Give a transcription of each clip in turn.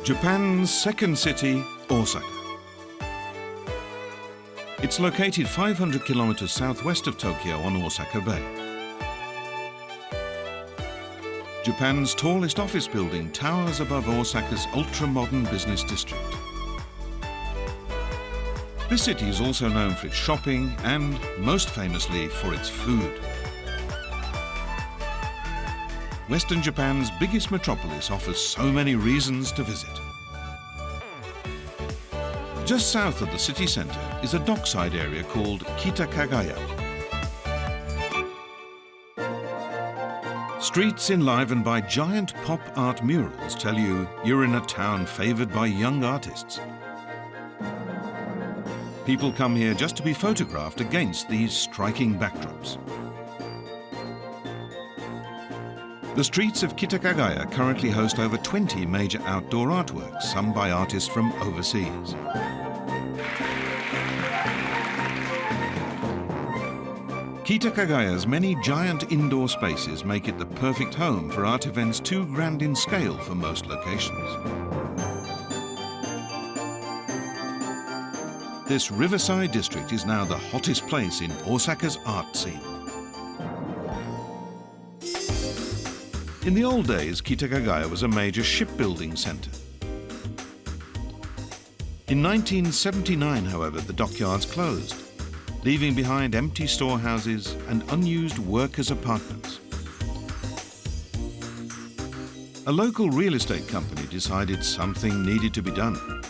Japan's second city, Osaka. It's located 500 kilometers southwest of Tokyo on Osaka Bay. Japan's tallest office building towers above Osaka's ultra-modern business district. This city is also known for its shopping and, most famously, for its food. Western Japan's biggest metropolis offers so many reasons to visit. Just south of the city centre is a dockside area called Kitakagaya. Streets enlivened by giant pop art murals tell you you're in a town favoured by young artists. People come here just to be photographed against these striking backdrops. The streets of Kitakagaya currently host over 20 major outdoor artworks, some by artists from overseas. Kitakagaya's many giant indoor spaces make it the perfect home for art events too grand in scale for most locations. This riverside district is now the hottest place in Osaka's art scene. In the old days, Kitakagaya was a major shipbuilding centre. In 1979, however, the dockyards closed, leaving behind empty storehouses and unused workers' apartments. A local real estate company decided something needed to be done.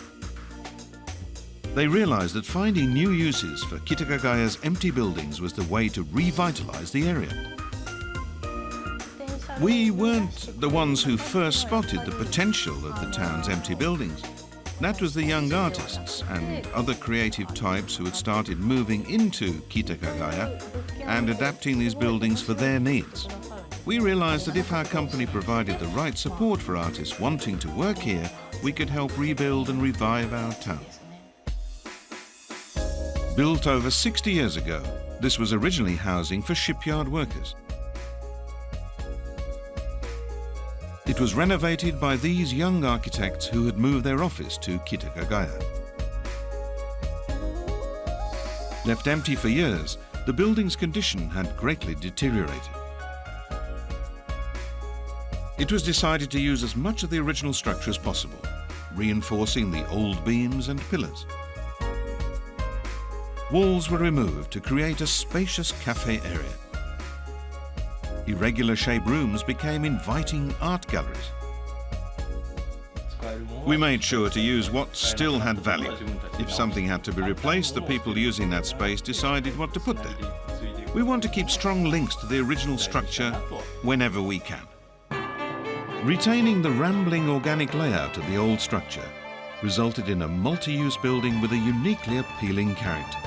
They realized that finding new uses for Kitakagaya's empty buildings was the way to revitalize the area. We weren't the ones who first spotted the potential of the town's empty buildings. That was the young artists and other creative types who had started moving into Kitakagaya and adapting these buildings for their needs. We realized that if our company provided the right support for artists wanting to work here, we could help rebuild and revive our town. Built over 60 years ago, this was originally housing for shipyard workers. It was renovated by these young architects who had moved their office to Kitakagaya. Left empty for years, the building's condition had greatly deteriorated. It was decided to use as much of the original structure as possible, reinforcing the old beams and pillars. Walls were removed to create a spacious cafe area. Irregular-shaped rooms became inviting art galleries. We made sure to use what still had value. If something had to be replaced, the people using that space decided what to put there. We want to keep strong links to the original structure whenever we can. Retaining the rambling organic layout of the old structure resulted in a multi-use building with a uniquely appealing character.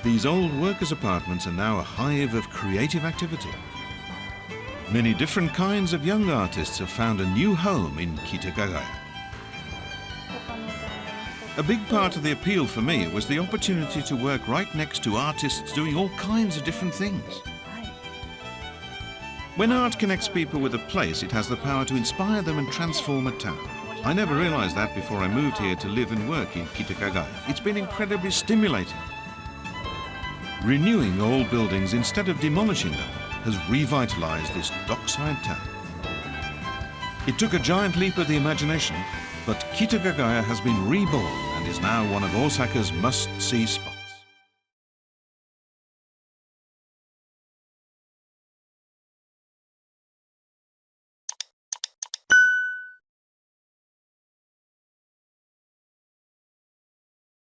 These old workers' apartments are now a hive of creative activity. Many different kinds of young artists have found a new home in Kitakagaya. A big part of the appeal for me was the opportunity to work right next to artists doing all kinds of different things. When art connects people with a place, it has the power to inspire them and transform a town. I never realized that before I moved here to live and work in Kitakagaya. It's been incredibly stimulating. Renewing old buildings instead of demolishing them has revitalized this dockside town. It took a giant leap of the imagination, but Kitakagaya has been reborn and is now one of Osaka's must-see spots.